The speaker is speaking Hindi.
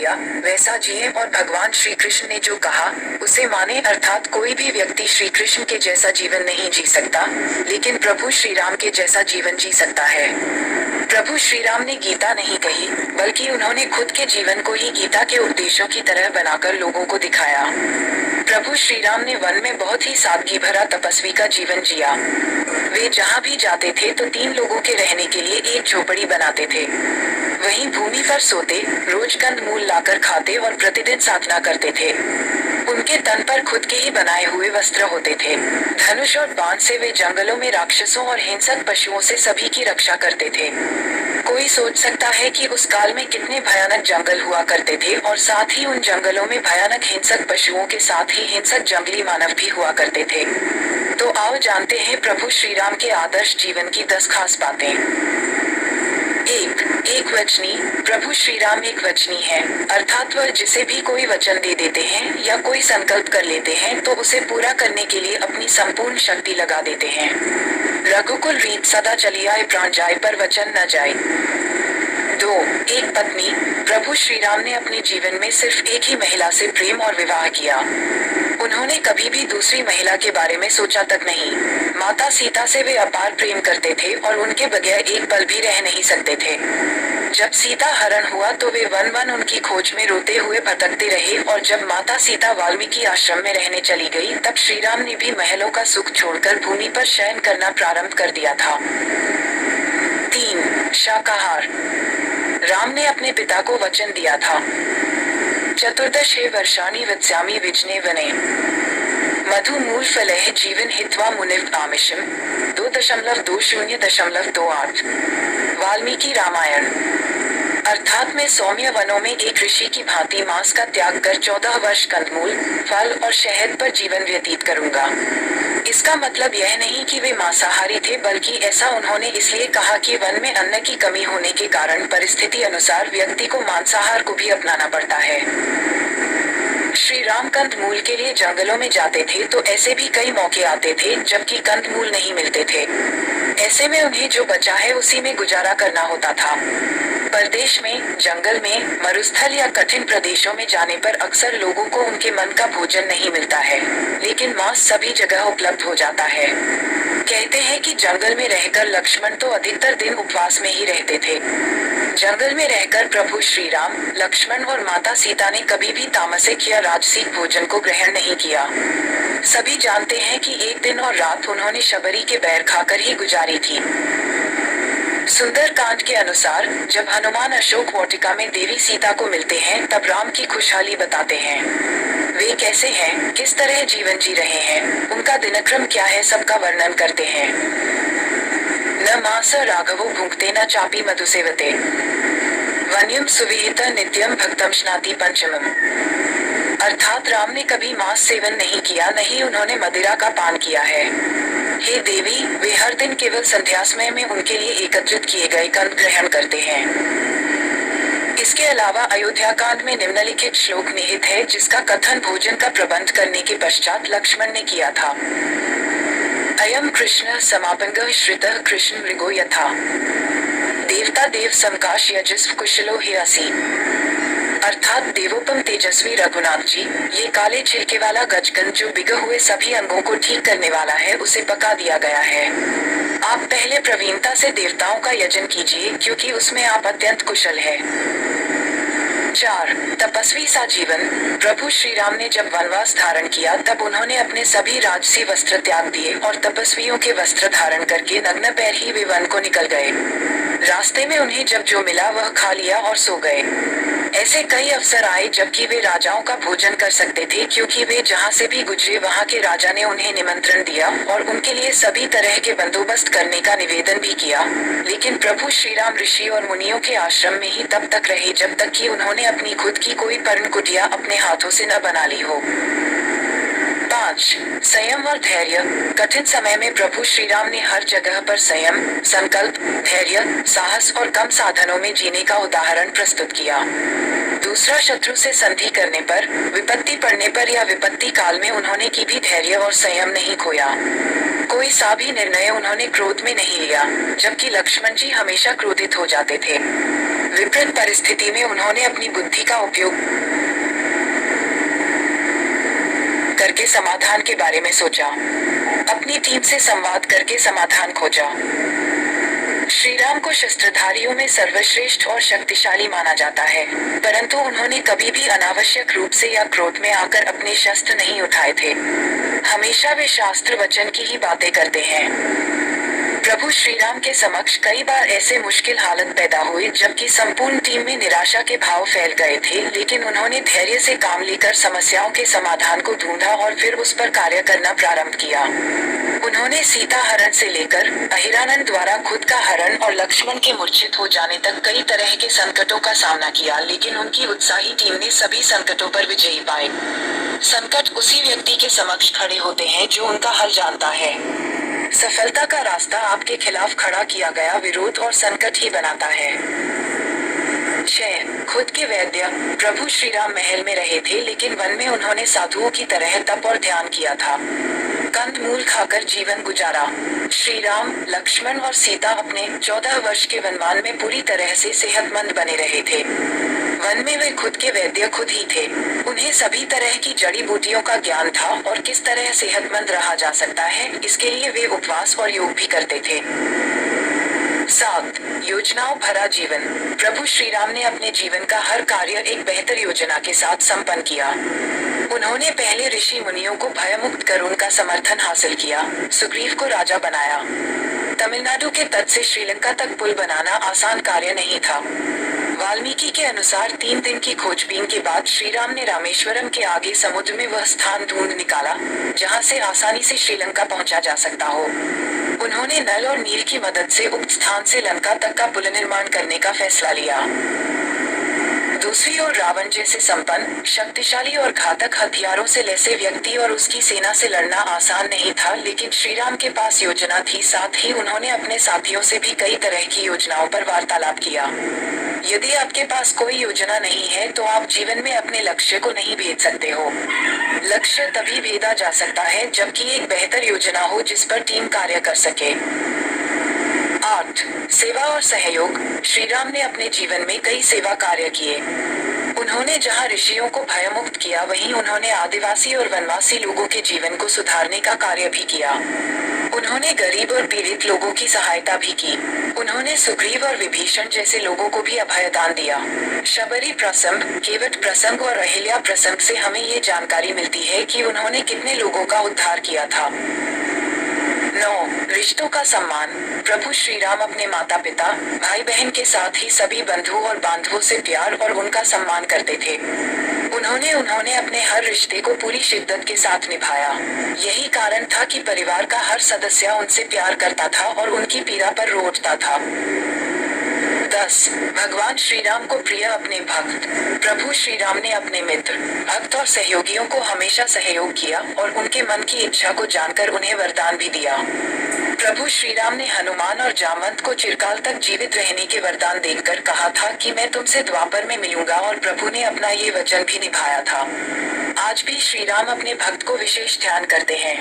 वैसा जिए और भगवान श्री कृष्ण ने जो कहा उसे माने, अर्थात कोई भी व्यक्ति श्री कृष्ण के जैसा जीवन नहीं जी सकता, लेकिन प्रभु श्री राम के जैसा जीवन जी सकता है। प्रभु श्री राम ने गीता नहीं कही, बल्कि उन्होंने खुद के जीवन को ही गीता के उपदेशों की तरह बनाकर लोगों को दिखाया। प्रभु श्री राम ने वन में बहुत ही सादगी भरा तपस्वी का जीवन जिया। वे जहाँ भी जाते थे तो 3 लोगों के रहने के लिए एक झोपड़ी बनाते थे। वहीं भूमि पर सोते, रोज कंद मूल लाकर खाते और प्रतिदिन साधना करते थे। उनके तन पर खुद के ही बनाए हुए वस्त्र होते थे। धनुष और बाण से वे जंगलों में राक्षसों और हिंसक पशुओं से सभी की रक्षा करते थे। कोई सोच सकता है कि उस काल में कितने भयानक जंगल हुआ करते थे, और साथ ही उन जंगलों में भयानक हिंसक पशुओं के साथ ही हिंसक जंगली मानव भी हुआ करते थे। तो आओ जानते हैं प्रभु श्री राम के आदर्श जीवन की 10 खास बातें। एक वचनी। प्रभु श्री राम एक वचनी है, अर्थात वह जिसे भी कोई वचन दे देते हैं या कोई संकल्प कर लेते हैं तो उसे पूरा करने के लिए अपनी संपूर्ण शक्ति लगा देते हैं। रघुकुल रीत सदा चली आए, प्राण जाए पर वचन न जाए। 2 एक पत्नी। प्रभु श्री राम ने अपने जीवन में सिर्फ एक ही महिला से प्रेम और विवाह किया। उन्होंने कभी भी दूसरी महिला के बारे में सोचा तक नहीं। माता सीता से वे अपार प्रेम करते थे और उनके बगैर एक पल भी रह नहीं सकते थे। जब सीता हरण हुआ तो वे वन उनकी खोज में रोते हुए भटकते रहे, और जब माता सीता वाल्मीकि आश्रम में रहने चली गई तब श्री राम ने भी महलों का सुख छोड़कर भूमि पर शयन करना प्रारंभ कर दिया था। 3 शाकाहार। राम ने अपने पिता को वचन दिया था, 14 वर्षाणि वत्स्यामि विजने वने मधु मूल फलैः जीवन हित्वा मुनिव आमिषम 2.20.28। वाल्मीकि रामायण। अर्थात मैं सौम्य वनों में एक ऋषि की भांति मांस का त्याग कर 14 वर्ष कंदमूल, फल और शहद पर जीवन व्यतीत करूंगा। इसका मतलब यह नहीं कि वे मांसाहारी थे, बल्कि ऐसा उन्होंने इसलिए कहा कि वन में अन्न की कमी होने के कारण परिस्थिति अनुसार व्यक्ति को मांसाहार को भी अपनाना पड़ता है। श्री राम कंदमूल के लिए जंगलों में जाते थे तो ऐसे भी कई मौके आते थे जबकि कंदमूल नहीं मिलते थे। ऐसे में उन्हें जो बचा है उसी में गुजारा करना होता था। परदेश में, जंगल में, मरुस्थल या कठिन प्रदेशों में जाने पर अक्सर लोगों को उनके मन का भोजन नहीं मिलता है, लेकिन मांस सभी जगह उपलब्ध हो जाता है। कहते हैं कि जंगल में रहकर लक्ष्मण तो अधिकतर दिन उपवास में ही रहते थे। जंगल में रहकर प्रभु श्री राम, लक्ष्मण और माता सीता ने कभी भी तामसिक या राजसिक भोजन को ग्रहण नहीं किया। सभी जानते हैं कि एक दिन और रात उन्होंने शबरी के बैर खाकर ही गुजारी थी। सुंदर कांड के अनुसार जब हनुमान अशोक वाटिका में देवी सीता को मिलते हैं तब राम की खुशहाली बताते हैं। वे कैसे हैं, किस तरह जीवन जी रहे हैं, उनका दिनक्रम क्या है, सबका वर्णन करते हैं। न मांस राघवो भुंक्ते न चापी मधुसेवते वन्यम सुविहित नित्यम भक्तम स्नाति पंचमम। अर्थात राम ने कभी मांस सेवन नहीं किया, नहीं उन्होंने मदिरा का पान किया है। हे देवी, वे हर दिन केवल संध्या समय में उनके लिए एकत्रित किए गए कंद ग्रहण करते हैं। इसके अलावा अयोध्या कांड में निम्नलिखित श्लोक निहित है जिसका कथन भोजन का प्रबंध करने के पश्चात लक्ष्मण ने किया था। अयम कृष्ण समापंगः श्रितः कृष्ण मृगो यथा देवता देव समकाश यजस्व कुशलो हे असि। अर्थात देवोपम तेजस्वी रघुनाथ जी, ये काले छिलके वाला गजकंद जो बिगड़े हुए सभी अंगों को ठीक करने वाला है उसे पका दिया गया है। आप पहले प्रवीणता से देवताओं का यजन कीजिए क्योंकि उसमें आप अत्यंत कुशल है। 4 तपस्वी सा जीवन। प्रभु श्री राम ने जब वनवास धारण किया तब उन्होंने अपने सभी राजसी वस्त्र त्याग दिए और तपस्वियों के वस्त्र धारण करके नग्न पैर ही वे वन को निकल गए। रास्ते में उन्हें जब जो मिला वह खा लिया और सो गए। ऐसे कई अवसर आए जबकि वे राजाओं का भोजन कर सकते थे, क्योंकि वे जहाँ से भी गुजरे वहाँ के राजा ने उन्हें निमंत्रण दिया और उनके लिए सभी तरह के बंदोबस्त करने का निवेदन भी किया। लेकिन प्रभु श्री राम ऋषि और मुनियों के आश्रम में ही तब तक रहे जब तक कि उन्होंने अपनी खुद की कोई पर्ण कुटिया अपने हाथों से न बना ली हो। 5 संयम और धैर्य। कठिन समय में प्रभु श्री राम ने हर जगह पर संयम, संकल्प, धैर्य, साहस और कम साधनों में जीने का उदाहरण प्रस्तुत किया। दूसरा शत्रु से संधि करने पर, विपत्ति पड़ने पर या विपत्ति काल में उन्होंने की भी धैर्य और संयम नहीं खोया। कोई सा भी निर्णय उन्होंने क्रोध में नहीं लिया, जबकि लक्ष्मण जी हमेशा क्रोधित हो जाते थे। विपरीत परिस्थिति में उन्होंने अपनी बुद्धि का उपयोग करके समाधान के बारे में सोचा, अपनी टीम से संवाद करके समाधान खोजा। श्री राम को शस्त्रधारियों में सर्वश्रेष्ठ और शक्तिशाली माना जाता है, परंतु उन्होंने कभी भी अनावश्यक रूप से या क्रोध में आकर अपने शस्त्र नहीं उठाए थे। हमेशा वे शास्त्र वचन की ही बातें करते हैं। प्रभु श्री राम के समक्ष कई बार ऐसे मुश्किल हालत पैदा हुए जबकि संपूर्ण टीम में निराशा के भाव फैल गए थे, लेकिन उन्होंने धैर्य से काम लेकर समस्याओं के समाधान को ढूंढा और फिर उस पर कार्य करना प्रारंभ किया। उन्होंने सीता हरण से लेकर अहिरानंद द्वारा खुद का हरण और लक्ष्मण के मूर्छित हो जाने तक कई तरह के संकटों का सामना किया, लेकिन उनकी उत्साही टीम ने सभी संकटों पर विजयी पाए। संकट उसी व्यक्ति के समक्ष खड़े होते हैं जो उनका हल जानता है। सफलता का रास्ता आपके खिलाफ खड़ा किया गया विरोध और संकट ही बनाता है। 6. खुद के वैद्य। प्रभु श्री राम महल में रहे थे, लेकिन वन में उन्होंने साधुओं की तरह तप और ध्यान किया था। कंदमूल खाकर जीवन गुजारा। श्री राम, लक्ष्मण और सीता अपने 14 वर्ष के वनवास में पूरी तरह से सेहतमंद बने रहे थे। वन में वे खुद के वैद्य खुद ही थे। उन्हें सभी तरह की जड़ी बूटियों का ज्ञान था और किस तरह सेहतमंद रहा जा सकता है, इसके लिए वे उपवास और योग भी करते थे। 7. योजनाओं भरा जीवन। प्रभु श्री राम ने अपने जीवन का हर कार्य एक बेहतर योजना के साथ संपन्न किया। उन्होंने पहले ऋषि मुनियों को भयमुक्त कर उनका समर्थन हासिल किया, सुग्रीव को राजा बनाया। तमिलनाडु के तट से श्रीलंका तक पुल बनाना आसान कार्य नहीं था। वाल्मीकि के अनुसार 3 दिन की खोजबीन के बाद श्री राम ने रामेश्वरम के आगे समुद्र में वह स्थान ढूंढ निकाला जहां से आसानी से श्रीलंका पहुंचा जा सकता हो। उन्होंने नल और नील की मदद से उक्त स्थान से लंका तक का पुल निर्माण करने का फैसला लिया। दूसरी ओर रावण जैसे संपन्न, शक्तिशाली और घातक हथियारों से लैसे व्यक्ति और उसकी सेना से लड़ना आसान नहीं था, लेकिन श्री राम के पास योजना थी। साथ ही उन्होंने अपने साथियों से भी कई तरह की योजनाओं पर वार्तालाप किया। यदि आपके पास कोई योजना नहीं है तो आप जीवन में अपने लक्ष्य को नहीं भेद सकते हो। लक्ष्य तभी भेदा जा सकता है जबकि एक बेहतर योजना हो जिस पर टीम कार्य कर सके। 8. सेवा और सहयोग। श्री राम ने अपने जीवन में कई सेवा कार्य किए। उन्होंने जहां ऋषियों को भयमुक्त किया, वहीं उन्होंने आदिवासी और वनवासी लोगों के जीवन को सुधारने का कार्य भी किया। उन्होंने गरीब और पीड़ित लोगों की सहायता भी की। उन्होंने सुग्रीव और विभीषण जैसे लोगों को भी अभयदान दिया। शबरी प्रसंग, केवट प्रसंग और अहिल्या प्रसंग से हमें ये जानकारी मिलती है कि उन्होंने कितने लोगों का उद्धार किया था। 9. रिश्तों का सम्मान। प्रभु श्री राम अपने माता पिता, भाई बहन के साथ ही सभी बंधुओं और बांधवों से प्यार और उनका सम्मान करते थे। उन्होंने अपने हर रिश्ते को पूरी शिद्दत के साथ निभाया। यही कारण था कि परिवार का हर सदस्य उनसे प्यार करता था और उनकी पीड़ा पर रो उठता था। 10. भगवान श्री राम को प्रिय अपने भक्त। प्रभु श्री राम ने अपने मित्र, भक्त और सहयोगियों को हमेशा सहयोग किया और उनके मन की इच्छा को जानकर उन्हें वरदान भी दिया। प्रभु श्री राम ने हनुमान और जामवंत को चिरकाल तक जीवित रहने के वरदान देकर कहा था कि मैं तुमसे द्वापर में मिलूंगा, और प्रभु ने अपना ये वचन भी निभाया था। आज भी श्री राम अपने भक्त को विशेष ध्यान करते हैं।